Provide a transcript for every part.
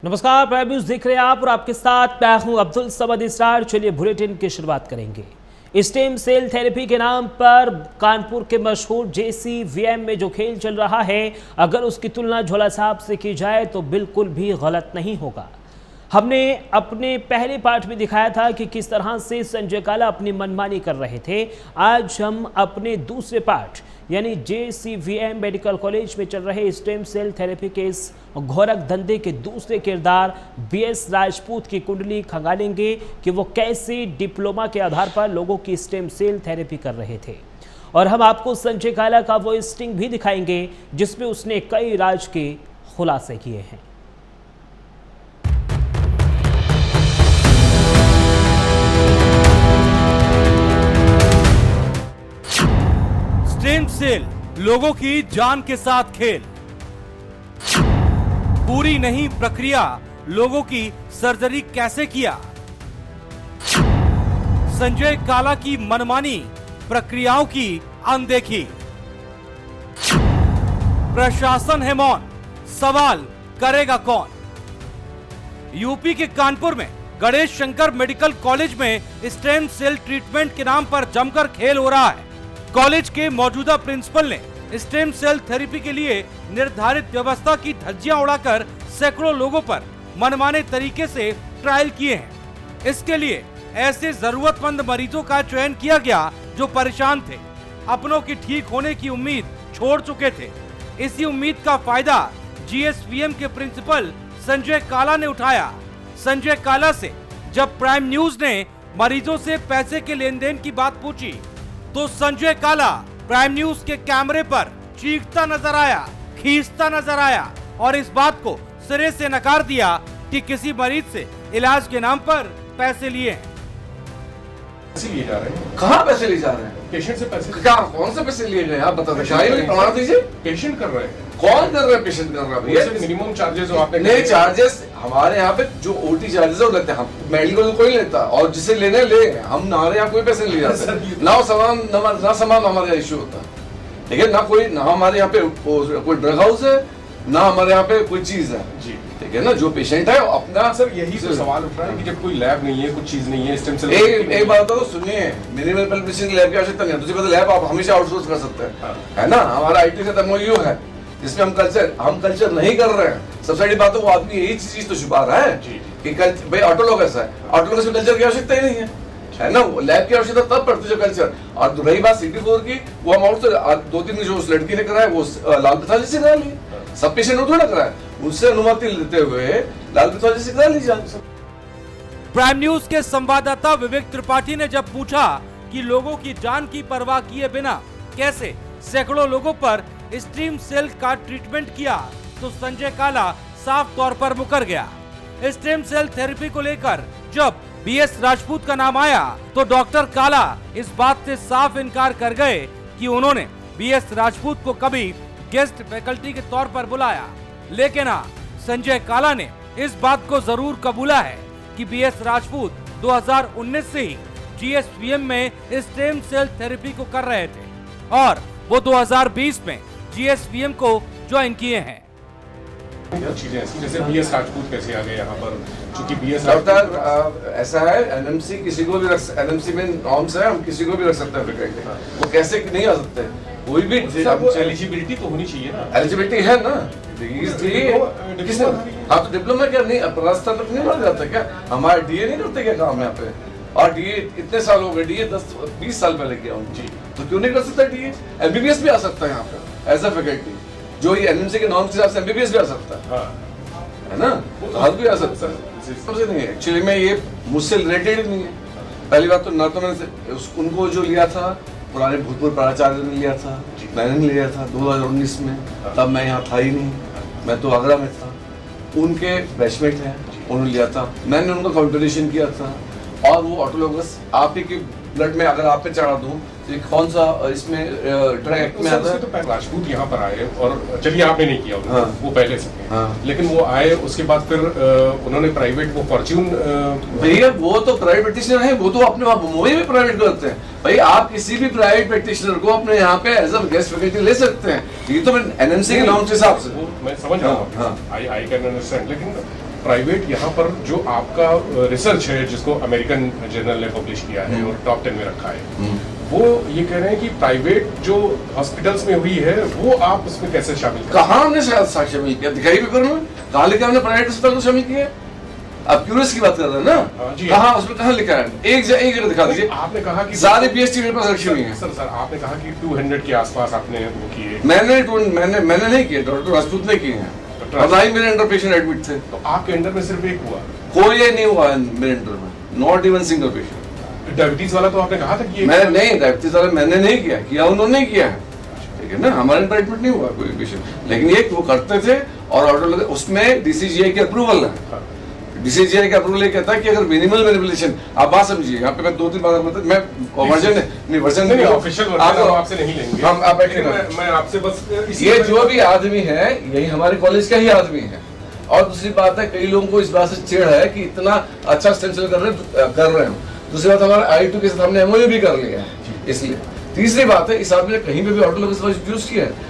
नमस्कार, prime news देख रहे हैं आप और आपके साथ मैं हूं अब्दुल समद इसरार। चलिए बुलेटिन की शुरुआत करेंगे। स्टेम सेल थेरेपी के नाम पर कानपुर के मशहूर JCVM में जो खेल चल रहा है, अगर उसकी तुलना झोला साहब से की जाए तो बिल्कुल भी गलत नहीं होगा। हमने अपने पहले पार्ट में दिखाया था कि किस तरह से संजय काला अपनी मनमानी कर रहे थे। आज हम अपने दूसरे पार्ट यानी JCVM मेडिकल कॉलेज में चल रहे स्टेम सेल थेरेपी के इस घोरक धंधे के दूसरे किरदार BS राजपूत की कुंडली खंगालेंगे कि वो कैसे डिप्लोमा के आधार पर लोगों की स्टेम सेल थेरेपी कर रहे थे। और हम आपको संजय काला का वो स्टिंग भी दिखाएंगे जिसमें उसने कई राज के खुलासे किए हैं। स्टेम सेल लोगों की जान के साथ खेल, पूरी नहीं प्रक्रिया, लोगों की सर्जरी कैसे किया, संजय काला की मनमानी, प्रक्रियाओं की अनदेखी, प्रशासन है मौन, सवाल करेगा कौन। यूपी के कानपुर में गणेश शंकर मेडिकल कॉलेज में स्टेम सेल ट्रीटमेंट के नाम पर जमकर खेल हो रहा है। कॉलेज के मौजूदा प्रिंसिपल ने स्टेम सेल थेरेपी के लिए निर्धारित व्यवस्था की धज्जियां उड़ाकर सैकड़ों लोगों पर मनमाने तरीके से ट्रायल किए हैं। इसके लिए ऐसे जरूरतमंद मरीजों का चयन किया गया जो परेशान थे, अपनों की ठीक होने की उम्मीद छोड़ चुके थे। इसी उम्मीद का फायदा JSVM के प्रिंसिपल संजय काला ने उठाया। संजय काला से जब प्राइम न्यूज ने मरीजों से पैसे के लेन देन की बात पूछी तो संजय काला प्राइम न्यूज के कैमरे पर चीखता नजर आया, खींचता नजर आया और इस बात को सिरे से नकार दिया कि किसी मरीज से इलाज के नाम पर पैसे लिए हैं। पैसे लिए जा रहे हैं? कहाँ पैसे लिए जा रहे हैं? पेशेंट से पैसे? क्या कौन से पैसे लिए गए आप बता दीजिए, प्रमाण दीजिए। पेशेंट कर रहे हैं। कौन कर रहा है? पेशेंट कर रहा है भैया। मिनिमम चार्जेस जो आपने नहीं, चार्जेस हमारे यहाँ पे जो OT चार्जेस वो लेते हैं, हम मेडिकल कोई लेता और जिसे लेने ले, हम हमारे यहाँ कोई पैसे नहीं जाते, ना सामान हमारे इश्यू होता है। ठीक है ना, कोई ना हमारे यहाँ पे कोई ड्रग हाउस है, ना हमारे यहाँ पे कोई चीज है जी। ठीक है ना, जो पेशेंट है अपना। सर यही तो सवाल उठ रहा है कि जब कोई लैब नहीं है, कुछ चीज नहीं है, स्टेम सेल एक बात तो सुनिए, मिनिमम पेशेंट लैब की आवश्यकता नहीं है। दूसरी बात, लैब आप हमेशा आउटसोर्स कर सकते हैं, है ना। हमारा IT से MOU है जिसमें हम कल्चर नहीं कर रहे हैं। सबसे बड़ी बात है वो आदमी यही चीज तो छुपा रहा है कि भाई ऑटोलॉग ऐसा है, ऑटोलॉग में कल्चर की आवश्यकता ही नहीं है ना। लैब की आवश्यकता तब पड़ती है कल्चर। और रही बात CT4 की, वो हम आउट से 2-3 जो उस लड़की ने कराया वो लाल पैथोलॉजी से करा ली। सब पेशेंट थोड़ा कराया, उससे अनुमति लेते हुए लाल पैथोलॉजी से करा लीजिए। प्राइम न्यूज के संवाददाता विवेक त्रिपाठी ने जब पूछा कि लोगों की जान की परवाह किए बिना कैसे सैकड़ों लोगों पर स्टेम सेल का ट्रीटमेंट किया, तो संजय काला साफ तौर पर मुकर गया। स्टेम सेल थेरेपी को लेकर जब BS राजपूत का नाम आया तो डॉक्टर काला इस बात से साफ इनकार कर गए कि उन्होंने BS राजपूत को कभी गेस्ट फैकल्टी के तौर पर बुलाया। लेकिन हाँ, संजय काला ने इस बात को जरूर कबूला है कि BS राजपूत 2019 से ही JSVM में स्टेम सेल थेरेपी को कर रहे थे और वो 2020 में JSVM को ज्वाइन किए हैं। चीजें ऐसी जैसे BS राजपूत कैसे आ गए यहाँ पर, क्योंकि BS डॉक्टर ऐसा है, NMC किसी को भी NMC में नॉर्म्स है, हम किसी को भी रख सकते हैं फैकल्टी। वो कैसे नहीं आ सकते, कोई भी एलिजिबिलिटी तो होनी चाहिए ना। एलिजिबिलिटी है ना, किसने? हाँ तो डिप्लोमा क्या नहीं, रास्ता तक नहीं बढ़ जाता क्या? हमारे DA नहीं करते क्या काम यहाँ पे? और DA इतने साल हो गए, DA 10-20 साल पहले किया हूँ जी, तो क्यों नहीं कर सकता DA? MBBS भी आ सकता है यहाँ पे एज अ फैकल्टी, जो ये NMC के नॉर्म्स के हिसाब से MBBS भी आ सकता है, है ना, तो हर भी आ सकता है। सबसे नहीं है एक्चुअली में, ये मुझसे रिलेटेड नहीं है। पहली बात तो ना तो मैंने उनको जो लिया था पुराने भूतपूर्व प्राचार्य ने लिया था, मैंने नहीं लिया था 2019 में, तब मैं यहाँ था ही नहीं, मैं तो आगरा में था। उनके बैचमेट हैं, उन्होंने लिया था, मैंने उनका कॉन्ट्रीब्यूशन किया था। और वो ऑटोलॉगस आप ही के ब्लड में अगर आप पे चढ़ा दूं तो कौन सा इसमें ड्रग एक्ट में आता है? तो राजपूत यहाँ पर आए और चलिए आपने नहीं किया, हाँ, वो पहले से हाँ, लेकिन वो आए उसके बाद फिर उन्होंने प्राइवेट वो फॉर्च्यून। भैया वो तो प्राइवेट प्रैक्टिशनर है, वो तो अपने मुंबई में प्राइवेट करते हैं। भाई आप किसी भी प्राइवेट प्रैक्टिशनर को अपने यहाँ पे एज अ गेस्ट फैकल्टी ले सकते हैं, ये तो मैं NMC के नॉर्म्स के हिसाब से मैं समझ रहा हूँ, आई कैन अंडरस्टैंड। लेकिन प्राइवेट यहाँ पर जो आपका रिसर्च है जिसको अमेरिकन जर्नल ने पब्लिश किया है और टॉप 10 में रखा है, वो ये कह रहे हैं कि प्राइवेट जो हॉस्पिटल्स में हुई है वो आप उसमें कैसे शामिल करें? कहाँ हमने शामिल किया? दिखाई पेपर में कहाँ लिखा हमने प्राइवेट अस्पताल को शामिल किया? आप क्यूरियस की बात कर रहे हैं ना? कहाँ उसमें कहाँ लिखा है? एक जगह दिखा दीजिए। आपने कहा कि सारे पीएचडी मेरे पास रखी हुई है। सर आपने कहा कि 200 के आसपास आपने वो किए। मैंने नहीं किए, डॉक्टर राजपूत ने किए हैं। और ना ही मेरे अंडर पेशेंट एडमिट थे। तो आपके अंडर में सिर्फ एक हुआ? कोई नहीं हुआ मेरे अंडर में, not even single patient. Diabetes वाला तो आपने कहा था कि मैं नहीं, डायबिटीज वाला मैंने नहीं किया उन्होंने किया है, ठीक है ना? हमारे अंडर एडमिट नहीं हुआ कोई पेशेंट, लेकिन ये वो करते थे और ऑर्डर लगे। उसमें डीसीजीआई की अप्रूवल है। डीसीजीआई का अप्रूवल ये कहता है कि अगर मिनिमल मैनिपुलेशन, आप बात समझिए, यहाँ पे मैं 2-3 बात बताता, मैं वर्जन नहीं ऑफिशियल वर्जन आपसे नहीं लेंगे। हम आप मैं आपसे बस ये जो भी आदमी है यही हमारे कॉलेज का ही आदमी है। और दूसरी बात है, कई लोगों को इस बात से चिढ़ है कि इतना अच्छा स्टेम सेल कर रहे हैं। दूसरी बात, हमारे I2 के साथ हमने MOU भी कर लिया है इसलिए। तीसरी बात है, इस आदमी ने कहीं पे भी ऑटोलॉगस यूज किया है।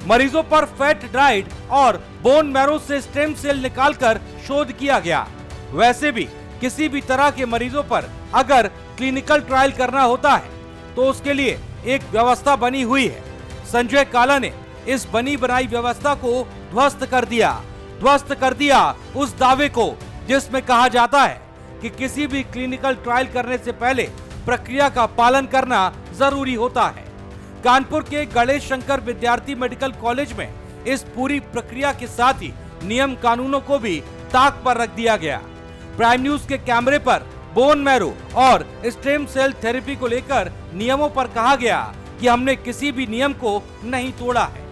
मरीजों पर फैट डाइट और बोन मैरो से स्टेम सेल निकालकर शोध किया गया। वैसे भी किसी भी तरह के मरीजों पर अगर क्लिनिकल ट्रायल करना होता है तो उसके लिए एक व्यवस्था बनी हुई है। संजय काला ने इस बनी बनाई व्यवस्था को ध्वस्त कर दिया उस दावे को जिसमें कहा जाता है कि किसी भी क्लिनिकल ट्रायल करने से पहले प्रक्रिया का पालन करना जरूरी होता है। कानपुर के गणेश शंकर विद्यार्थी मेडिकल कॉलेज में इस पूरी प्रक्रिया के साथ ही नियम कानूनों को भी ताक पर रख दिया गया। प्राइम न्यूज के कैमरे पर बोन मैरो और स्टेम सेल थेरेपी को लेकर नियमों पर कहा गया कि हमने किसी भी नियम को नहीं तोड़ा है,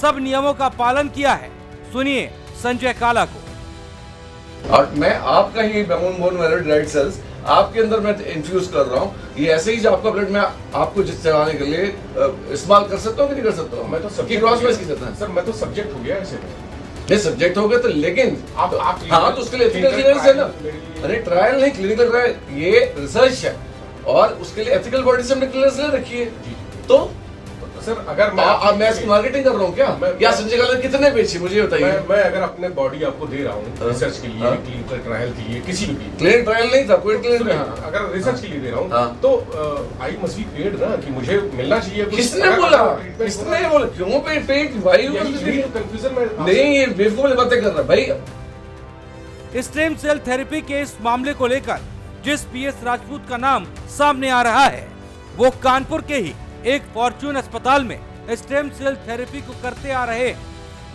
सब नियमों का पालन किया है। सुनिए संजय काला को। और मैं आपका ही बोन मैरो डाइट सेल्स आपके अंदर मैं इन्फ्यूज कर रहा हूँ, ये ऐसे ही जो आपका ब्लड मैं आपको जिस चलाने के लिए इस्तेमाल कर सकता हूँ कि नहीं कर सकता हूँ? मैं तो क्रॉस मैच की सकता है सर, मैं तो सब्जेक्ट हो गया ऐसे। नहीं सब्जेक्ट हो गया तो, लेकिन आप हाँ तो उसके लिए एथिकल क्लियरेंस है ना। अरे ट्रायल नहीं, क्लिनिकल ट्रायल, ये रिसर्च है और उसके लिए एथिकल बॉडी से हमने क्लियरेंस ले रखी है। तो सर अगर मैं इसकी मार्केटिंग कर रहा हूँ क्या संजय काला कितने बेची मुझे बताइए? मैं अगर अपने बॉडी आपको दे रहा हूँ रिसर्च के लिए, क्लिनिकल ट्रायल के लिए, किसी भी क्लिनिकल ट्रायल नहीं था कोई क्लिनिकल, अगर रिसर्च के लिए दे रहा हूँ तो आई मस्ट बी पेड ना, कि मुझे मिलना चाहिए। किसने बोला? क्यों पेड? भाई कंफ्यूजन में नहीं, ये बेवकूफ बातें कर रहा है भाई। स्टेम सेल थेरेपी के इस मामले को लेकर जिस PS राजपूत का नाम सामने आ रहा है वो कानपुर के ही एक फॉर्च्यून अस्पताल में स्टेम सेल थेरेपी को करते आ रहे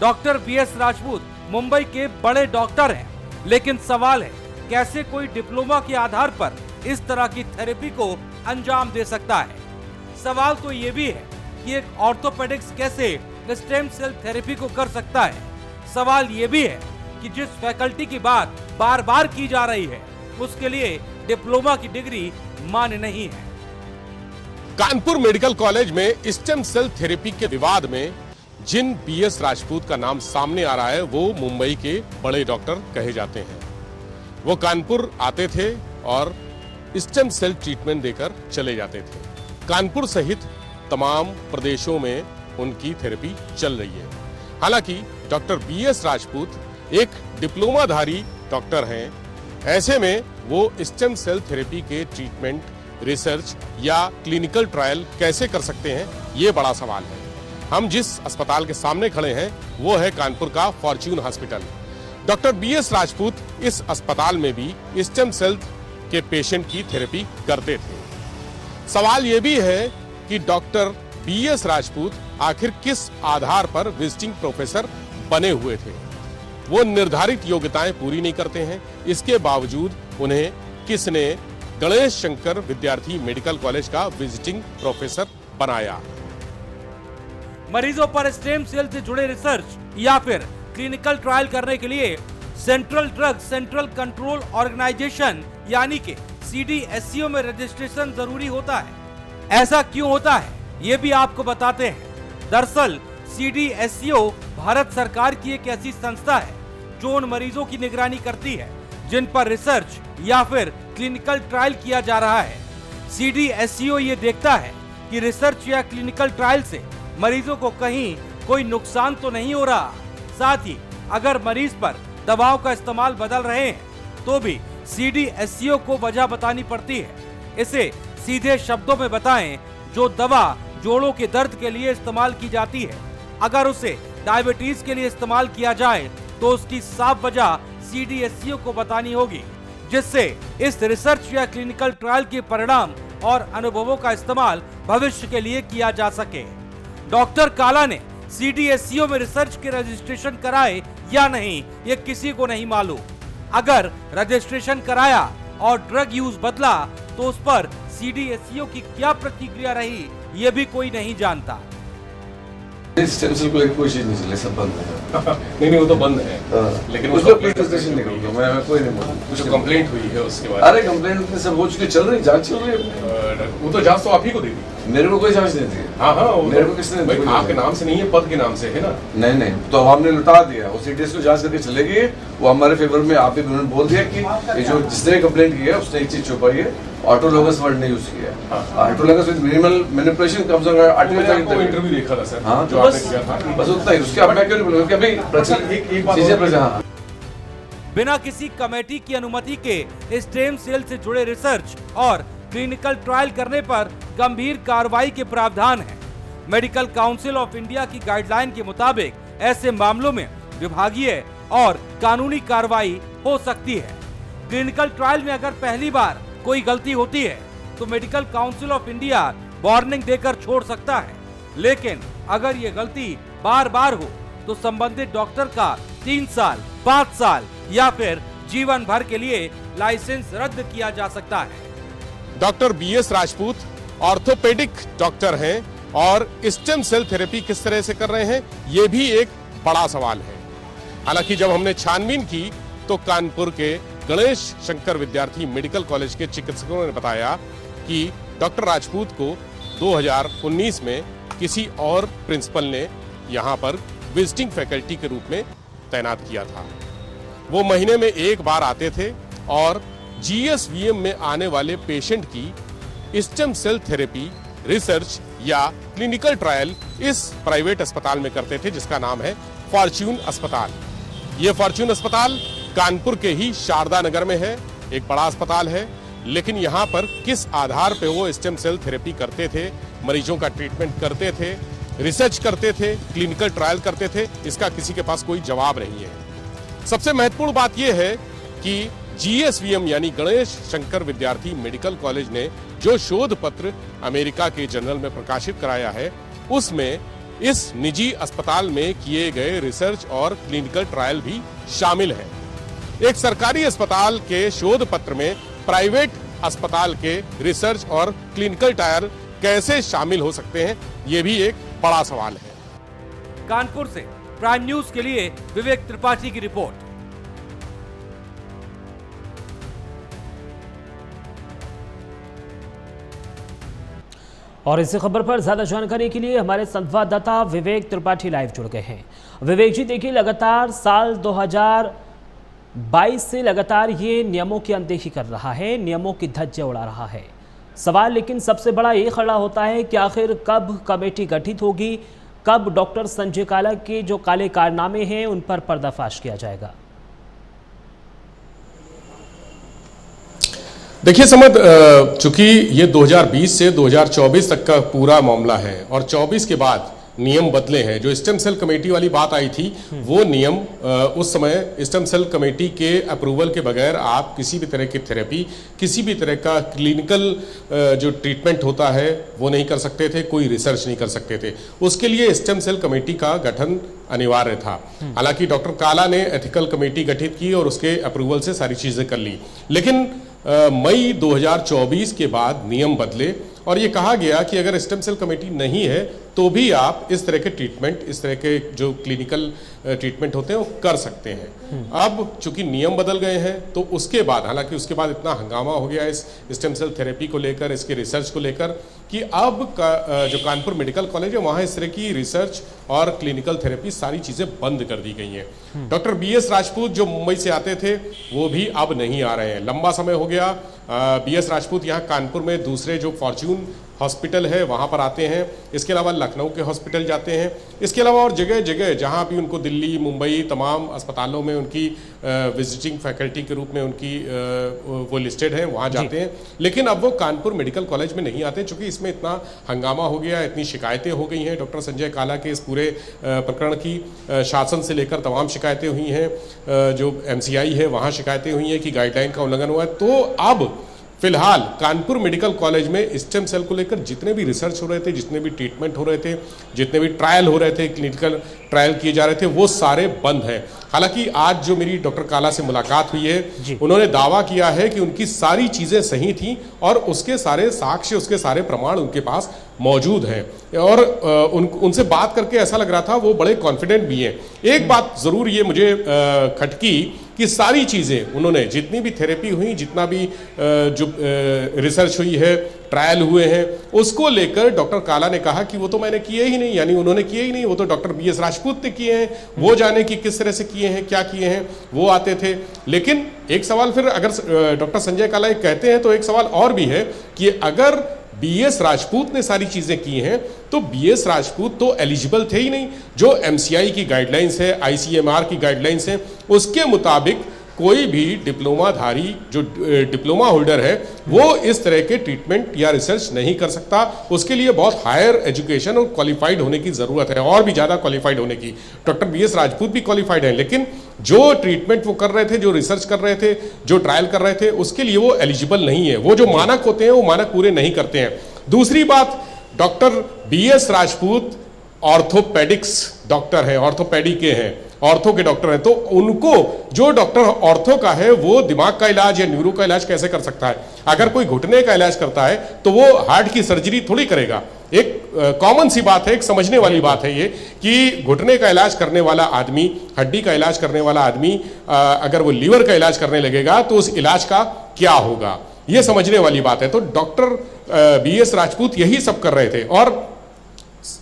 डॉक्टर PS राजपूत मुंबई के बड़े डॉक्टर हैं। लेकिन सवाल है, कैसे कोई डिप्लोमा के आधार पर इस तरह की थेरेपी को अंजाम दे सकता है? सवाल तो ये भी है कि एक ऑर्थोपेडिक्स कैसे स्टेम सेल थेरेपी को कर सकता है? सवाल ये भी है कि जिस फैकल्टी की बात बार बार की जा रही है उसके लिए डिप्लोमा की डिग्री मान्य नहीं है। कानपुर मेडिकल कॉलेज में स्टेम सेल थेरेपी के विवाद में जिन PS राजपूत का नाम सामने आ रहा है वो मुंबई के बड़े डॉक्टर कहे जाते हैं। वो कानपुर आते थे और स्टेम सेल ट्रीटमेंट देकर चले जाते थे। कानपुर सहित तमाम प्रदेशों में उनकी थेरेपी चल रही है। हालांकि डॉक्टर PS राजपूत एक डिप्लोमाधारी डॉक्टर हैं। ऐसे में वो स्टेम सेल थेरेपी के ट्रीटमेंट, रिसर्च या क्लिनिकल ट्रायल कैसे कर सकते हैं, ये बड़ा सवाल है। हम जिस अस्पताल के सामने खड़े हैं वो है कानपुर का Fortune hospital. Doctor PS Rajput इस अस्पताल में भी स्टेम सेल के पेशेंट की थेरेपी करते थे। सवाल ये भी है कि डॉक्टर PS राजपूत आखिर किस आधार पर विजिटिंग प्रोफेसर बने हुए थे? वो निर्धारित योग्यताएं पूरी नहीं करते हैं, इसके बावजूद उन्हें किसने गणेश शंकर विद्यार्थी मेडिकल कॉलेज का विजिटिंग प्रोफेसर बनाया? मरीजों पर स्टेम सेल से जुड़े रिसर्च या फिर क्लिनिकल ट्रायल करने के लिए सेंट्रल कंट्रोल ऑर्गेनाइजेशन यानी कि CDSCO में रजिस्ट्रेशन जरूरी होता है। ऐसा क्यों होता है ये भी आपको बताते हैं। दरअसल CDSCO भारत सरकार की एक ऐसी संस्था है जो उन मरीजों की निगरानी करती है जिन पर रिसर्च या फिर क्लिनिकल ट्रायल किया जा रहा है। CDSCO ये देखता है कि रिसर्च या क्लिनिकल ट्रायल से मरीजों को कहीं कोई नुकसान तो नहीं हो रहा। साथ ही अगर मरीज पर दवाओं का इस्तेमाल बदल रहे हैं, तो भी CDSCO को वजह बतानी पड़ती है। इसे सीधे शब्दों में बताएं, जो दवा जोड़ों के दर्द के लिए इस्तेमाल की जाती है, अगर उसे डायबिटीज के लिए इस्तेमाल किया जाए तो उसकी साफ वजह CDSCO को बतानी होगी, जिससे इस रिसर्च या क्लिनिकल ट्रायल के परिणाम और अनुभवों का इस्तेमाल भविष्य के लिए किया जा सके। डॉक्टर काला ने CDSCO में रिसर्च के रजिस्ट्रेशन कराए या नहीं, ये किसी को नहीं मालूम। अगर रजिस्ट्रेशन कराया और ड्रग यूज बदला तो उस पर CDSCO की क्या प्रतिक्रिया रही, ये भी कोई नहीं जानता। स्टेम सेल को कोई चीज नहीं चले, सब बंद है। नहीं वो तो बंद है, लेकिन उसका रजिस्ट्रेशन नहीं करूंगा मैं कोई नहीं बोलूँ। कुछ कंप्लेंट हुई है उसके बाद? अरे कंप्लेंट उतने सब हो चुकी, चल रही जांच चल रही है। वो तो जांच तो आप ही को देगी। मेरे को कोई जांच नहीं थी। हाँ मेरे को किसने दी? आपके नाम से नहीं है, पद के नाम से है ना? नहीं तो हमने लुटा दिया। वो CDS को जांच करके चलेगी, वो हमारे फेवर में। आप भी उन्होंने बोल दिया कि ये जो जिसने कंप्लेंट की है उसने एक चीज छुपाई है, ऑटोलोगस वर्ड नहीं यूज किया है। Autologous with minimal manipulation comes on article. Interview देखा था सर, हाँ जो आपने किया था, बस उतना ही। उसके अब मैं क्यों नहीं बोलूँगा कि अभी एक बात चीजें। हाँ, बिना किसी कमेटी की अनुमति के स्टेम सेल से जुड़े रिसर्च और क्लिनिकल ट्रायल करने पर गंभीर कार्रवाई के प्रावधान है। मेडिकल काउंसिल ऑफ इंडिया की गाइडलाइन के मुताबिक ऐसे मामलों में विभागीय और कानूनी कार्रवाई हो सकती है। क्लिनिकल ट्रायल में अगर पहली बार कोई गलती होती है तो medical council of India warning देकर छोड़ सकता है, लेकिन अगर ये गलती बार बार हो तो संबंधित डॉक्टर का 3 साल, 5 साल या फिर जीवन भर के लिए लाइसेंस रद्द किया जा सकता है। Doctor BS Rajput orthopaedic doctor हैं और स्टेम सेल थेरेपी किस तरह से कर रहे हैं, ये भी एक बड़ा सवाल है। हालांकि जब हमने छानबीन की तो कानपुर के गणेश शंकर विद्यार्थी मेडिकल कॉलेज के चिकित्सकों ने बताया कि डॉक्टर राजपूत को 2019 में किसी और प्रिंसिपल ने यहां पर विजिटिंग फैकल्टी के रूप में तैनात किया था। वो महीने में एक बार आते थे और GSVM में आने वाले पेशेंट की स्टेम सेल थेरेपी रिसर्च या क्लिनिकल ट्रायल इस प्राइवेट अस्पताल में करते थे, जिसका नाम है फॉर्च्यून अस्पताल। ये फॉर्च्यून अस्पताल कानपुर के ही शारदा नगर में है, एक बड़ा अस्पताल है। लेकिन यहाँ पर किस आधार पे वो स्टेम सेल थेरेपी करते थे, मरीजों का ट्रीटमेंट करते थे, रिसर्च करते थे, क्लिनिकल ट्रायल करते थे, इसका किसी के पास कोई जवाब नहीं है। सबसे महत्वपूर्ण बात यह है कि GSVM यानी गणेश शंकर विद्यार्थी मेडिकल कॉलेज ने जो शोध पत्र अमेरिका के जर्नल में प्रकाशित कराया है, उसमें इस निजी अस्पताल में किए गए रिसर्च और क्लिनिकल ट्रायल भी शामिल है। एक सरकारी अस्पताल के शोध पत्र में प्राइवेट अस्पताल के रिसर्च और क्लिनिकल ट्रायल कैसे शामिल हो सकते हैं, यह भी एक बड़ा सवाल है। कानपुर से प्राइम न्यूज के लिए विवेक त्रिपाठी की रिपोर्ट। और इसी खबर पर ज्यादा जानकारी के लिए हमारे संवाददाता विवेक त्रिपाठी लाइव जुड़ गए हैं। विवेक जी, देखिए लगातार साल 2022 से लगातार ये नियमों की अनदेखी कर रहा है, नियमों की धज्जियां उड़ा रहा है। सवाल लेकिन सबसे बड़ा ये खड़ा होता है कि आखिर कब कमेटी गठित होगी, कब डॉक्टर संजय काला के जो काले कारनामे हैं उन पर पर्दाफाश किया जाएगा। देखिए समद, चूंकि ये 2020 से 2024 तक का पूरा मामला है और 24 के बाद नियम बदले हैं। जो स्टेम सेल कमेटी वाली बात आई थी, वो नियम उस समय स्टेम सेल कमेटी के अप्रूवल के बगैर आप किसी भी तरह की थेरेपी, किसी भी तरह का क्लिनिकल जो ट्रीटमेंट होता है वो नहीं कर सकते थे, कोई रिसर्च नहीं कर सकते थे। उसके लिए स्टेम सेल कमेटी का गठन अनिवार्य था। हालांकि डॉक्टर काला ने एथिकल कमेटी गठित की और उसके अप्रूवल से सारी चीजें कर ली, लेकिन मई 2024 के बाद नियम बदले और ये कहा गया कि अगर स्टेम सेल कमेटी नहीं है तो भी आप इस तरह के ट्रीटमेंट, इस तरह के जो क्लिनिकल ट्रीटमेंट होते हैं वो कर सकते हैं। अब चूंकि नियम बदल गए हैं तो उसके बाद, हालांकि उसके बाद इतना हंगामा हो गया इस स्टेम सेल थेरेपी को लेकर, इसके रिसर्च को लेकर, कि अब जो कानपुर मेडिकल कॉलेज है वहाँ इस तरह की रिसर्च और क्लिनिकल थेरेपी सारी चीज़ें बंद कर दी गई हैं। डॉक्टर BS राजपूत जो मुंबई से आते थे वो भी अब नहीं आ रहे हैं। लंबा समय हो गया BS राजपूत यहाँ कानपुर में दूसरे जो फॉर्च्यून हॉस्पिटल है वहाँ पर आते हैं, इसके अलावा लखनऊ के हॉस्पिटल जाते हैं, इसके अलावा और जगह जगह जहाँ भी उनको दिल्ली, मुंबई तमाम अस्पतालों में उनकी विजिटिंग फैकल्टी के रूप में उनकी वो लिस्टेड है, वहाँ जाते हैं। लेकिन अब वो कानपुर मेडिकल कॉलेज में नहीं आते, चूँकि इसमें इतना हंगामा हो गया, इतनी शिकायतें हो गई हैं डॉक्टर संजय काला के इस पूरे प्रकरण की। शासन से लेकर तमाम शिकायतें हुई हैं, जो MCI है वहाँ शिकायतें हुई हैं कि गाइडलाइन का उल्लंघन हुआ है। तो अब फिलहाल कानपुर मेडिकल कॉलेज में स्टेम सेल को लेकर जितने भी रिसर्च हो रहे थे, जितने भी ट्रीटमेंट हो रहे थे, जितने भी ट्रायल हो रहे थे, क्लिनिकल ट्रायल किए जा रहे थे, वो सारे बंद हैं। हालांकि आज जो मेरी डॉक्टर काला से मुलाकात हुई है, उन्होंने दावा किया है कि उनकी सारी चीज़ें सही थी और उसके सारे साक्ष्य, उसके सारे प्रमाण उनके पास मौजूद हैं। और उनसे बात करके ऐसा लग रहा था वो बड़े कॉन्फिडेंट भी हैं। एक बात ज़रूर ये मुझे खटकी कि सारी चीज़ें उन्होंने, जितनी भी थेरेपी हुई, जितना भी जो रिसर्च हुई है, ट्रायल हुए हैं, उसको लेकर डॉक्टर काला ने कहा कि वो तो मैंने किए ही नहीं, यानी उन्होंने किए ही नहीं, वो तो डॉक्टर BS राजपूत ने किए हैं, वो जाने कि किस तरह से किए हैं, क्या किए हैं, वो आते थे। लेकिन एक सवाल फिर अगर डॉक्टर संजय काला ये कहते हैं तो एक सवाल और भी है कि अगर BS राजपूत ने सारी चीजें की हैं तो BS राजपूत तो एलिजिबल थे ही नहीं। जो MCI की गाइडलाइंस है, ICMR की गाइडलाइंस है, उसके मुताबिक कोई भी डिप्लोमाधारी जो डिप्लोमा होल्डर है वो इस तरह के ट्रीटमेंट या रिसर्च नहीं कर सकता। उसके लिए बहुत हायर एजुकेशन और क्वालिफाइड होने की ज़रूरत है, और भी ज़्यादा क्वालिफाइड होने की। डॉक्टर BS राजपूत भी क्वालिफाइड हैं, लेकिन जो ट्रीटमेंट वो कर रहे थे, जो रिसर्च कर रहे थे, जो ट्रायल कर रहे थे, उसके लिए वो एलिजिबल नहीं है। वो जो मानक होते हैं वो मानक पूरे नहीं करते हैं। दूसरी बात, doctor BS Rajput orthopaedics doctor हैं, ऑर्थोपेडी के हैं, ऑर्थो के डॉक्टर हैं, तो उनको जो डॉक्टर ऑर्थो का है वो दिमाग का इलाज या न्यूरो का इलाज कैसे कर सकता है? अगर कोई घुटने का इलाज करता है तो वो हार्ट की सर्जरी थोड़ी करेगा। एक कॉमन सी बात है, एक समझने वाली बात है ये कि घुटने का इलाज करने वाला आदमी, हड्डी का इलाज करने वाला आदमी अगर वो लीवर का इलाज करने लगेगा तो उस इलाज का क्या होगा, ये समझने वाली बात है। तो डॉक्टर BS राजपूत यही सब कर रहे थे। और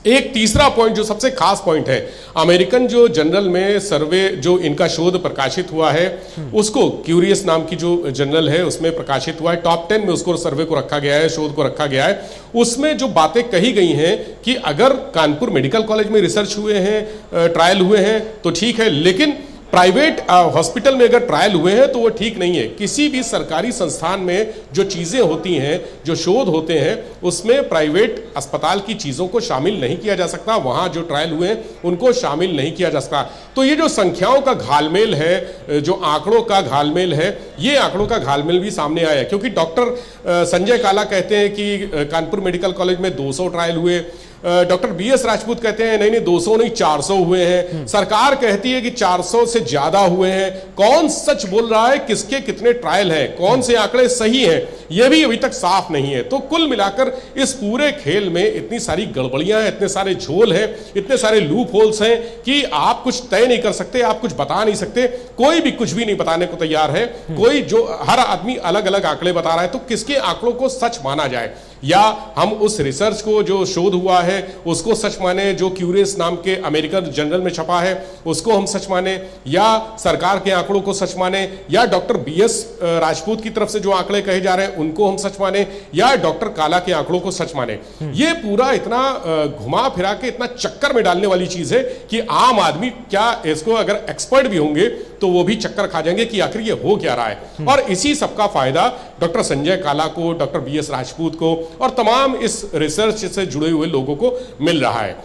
एक तीसरा पॉइंट जो सबसे खास पॉइंट है, अमेरिकन जो जर्नल में सर्वे जो इनका शोध प्रकाशित हुआ है, उसको क्यूरियस नाम की जो जर्नल है उसमें प्रकाशित हुआ है, टॉप 10 में उसको सर्वे को रखा गया है, शोध को रखा गया है। उसमें जो बातें कही गई हैं कि अगर कानपुर मेडिकल कॉलेज में रिसर्च हुए हैं, ट्रायल हुए हैं तो ठीक है, लेकिन प्राइवेट हॉस्पिटल में अगर ट्रायल हुए हैं तो वो ठीक नहीं है। किसी भी सरकारी संस्थान में जो चीज़ें होती हैं, जो शोध होते हैं, उसमें प्राइवेट अस्पताल की चीज़ों को शामिल नहीं किया जा सकता। वहाँ जो ट्रायल हुए हैं उनको शामिल नहीं किया जा सकता। तो ये जो संख्याओं का घालमेल है, जो आंकड़ों का घालमेल है, ये आंकड़ों का घालमेल भी सामने आया। क्योंकि डॉक्टर संजय काला कहते हैं कि कानपुर मेडिकल कॉलेज में 200 ट्रायल हुए, डॉक्टर BS राजपूत कहते हैं नहीं 200 नहीं 400 हुए हैं, सरकार कहती है कि 400 से ज्यादा हुए हैं। कौन सच बोल रहा है, किसके कितने ट्रायल हैं, कौन से आंकड़े सही हैं, यह भी अभी तक साफ नहीं है। तो कुल मिलाकर इस पूरे खेल में इतनी सारी गड़बड़ियां हैं, इतने सारे झोल हैं, इतने सारे लूप होल्स हैं कि आप कुछ तय नहीं कर सकते, आप कुछ बता नहीं सकते। कोई भी कुछ भी नहीं बताने को तैयार है। कोई जो हर आदमी अलग अलग आंकड़े बता रहा है, तो किसके आंकड़ों को सच माना जाए? या हम उस रिसर्च को, जो शोध हुआ है, उसको सच माने, जो क्यूरियस नाम के अमेरिकन जर्नल में छपा है उसको हम सच माने, या सरकार के आंकड़ों को सच माने, या डॉक्टर BS राजपूत की तरफ से जो आंकड़े कहे जा रहे हैं उनको हम सच माने, या डॉक्टर काला के आंकड़ों को सच माने? ये पूरा इतना घुमा फिरा के इतना चक्कर में डालने वाली चीज है कि आम आदमी क्या इसको, अगर एक्सपर्ट भी होंगे तो वो भी चक्कर खा जाएंगे कि आखिर ये हो क्या रहा है। और इसी सबका फायदा डॉक्टर संजय काला को, डॉक्टर BS राजपूत को और तमाम इस रिसर्च से जुड़े हुए लोगों को मिल रहा है।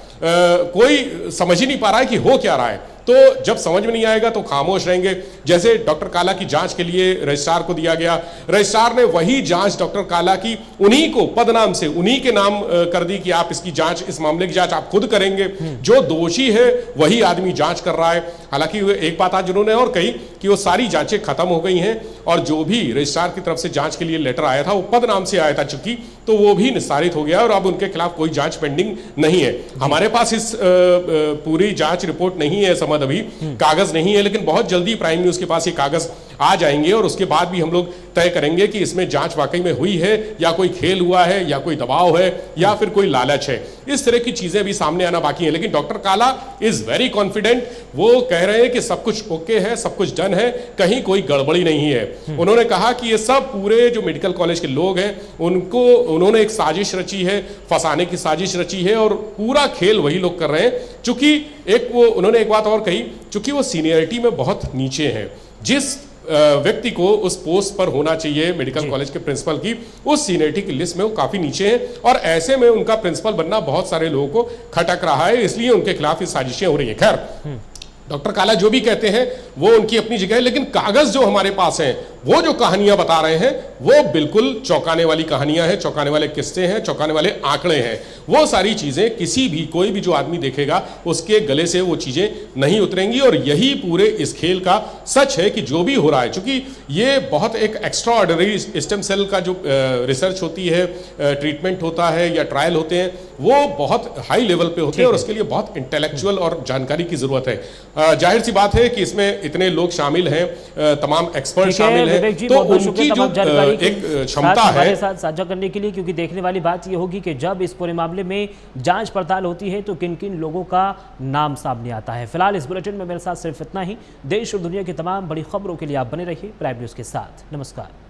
कोई समझ ही नहीं पा रहा है कि हो क्या रहा है। तो जब समझ में नहीं आएगा तो खामोश रहेंगे। जैसे डॉक्टर काला की जांच के लिए रजिस्ट्रार को दिया गया, रजिस्ट्रार ने वही जांच डॉक्टर काला की उन्हीं को पदनाम से, उन्हीं के नाम कर दी कि आप इसकी जांच, इस मामले की जांच आप खुद करेंगे। जो दोषी है वही आदमी जांच कर रहा है। हालांकि एक बात आज उन्होंने और कही कि वो सारी जांचें खत्म हो गई हैं और जो भी रजिस्ट्रार की तरफ से जांच के लिए लेटर आया था वो पदनाम से आया था चूंकि, तो वो भी निस्तारित हो गया और अब उनके खिलाफ कोई जांच पेंडिंग नहीं है। हमारे पास इस पूरी जांच रिपोर्ट नहीं है, समझ अभी कागज नहीं है, लेकिन बहुत जल्दी प्राइम न्यूज के पास ये कागज आ जाएंगे और उसके बाद भी हम लोग तय करेंगे कि इसमें जांच वाकई में हुई है या कोई खेल हुआ है या कोई दबाव है या फिर कोई लालच है। इस तरह की चीजें भी सामने आना बाकी है, लेकिन डॉक्टर काला इज वेरी कॉन्फिडेंट। वो कह रहे हैं कि सब कुछ ओके है, सब कुछ डन है, कहीं कोई गड़बड़ी नहीं है। उन्होंने कहा कि ये सब पूरे जो मेडिकल कॉलेज के लोग हैं उन्होंने एक साजिश रची है, फंसाने की साजिश रची है और पूरा खेल वही लोग कर रहे हैं। चूंकि उन्होंने एक बात और कही, चूंकि वो सीनियरिटी में बहुत नीचे हैं, जिस व्यक्ति को उस पोस्ट पर होना चाहिए मेडिकल कॉलेज के प्रिंसिपल की, उस सीनियरिटी की लिस्ट में वो काफी नीचे हैं और ऐसे में उनका प्रिंसिपल बनना बहुत सारे लोगों को खटक रहा है, इसलिए उनके खिलाफ ये साजिशें हो रही है। खैर, डॉक्टर काला जो भी कहते हैं वो उनकी अपनी जगह है, लेकिन कागज जो हमारे पास हैं, वो जो कहानियां बता रहे हैं वो बिल्कुल चौंकाने वाली कहानियां हैं, चौंकाने वाले किस्से हैं, चौंकाने वाले आंकड़े हैं। वो सारी चीजें कोई भी जो आदमी देखेगा उसके गले से वो चीजें नहीं उतरेंगी और यही पूरे इस खेल का सच है कि जो भी हो रहा है, चूंकि ये बहुत एक एक्स्ट्रा ऑर्डिनरी स्टेम सेल का जो रिसर्च होती है, ट्रीटमेंट होता है या ट्रायल होते हैं, वो बहुत हाई लेवल पे होते हैं और उसके लिए बहुत इंटेलेक्चुअल और जानकारी की जरूरत है। जाहिर सी बात है कि इसमें इतने लोग शामिल हैं, तमाम एक्सपर्ट शामिल हैं, तो उनकी जो एक क्षमता है हमारे साथ साझा करने के लिए, क्योंकि देखने वाली बात ये होगी कि जब इस पूरे मामले में जांच पड़ताल होती है तो किन किन लोगों का नाम सामने आता है। फिलहाल इस बुलेटिन में मेरे साथ सिर्फ इतना ही। देश और दुनिया की तमाम बड़ी खबरों के लिए आप बने रहिए प्राइम न्यूज़ के साथ। नमस्कार।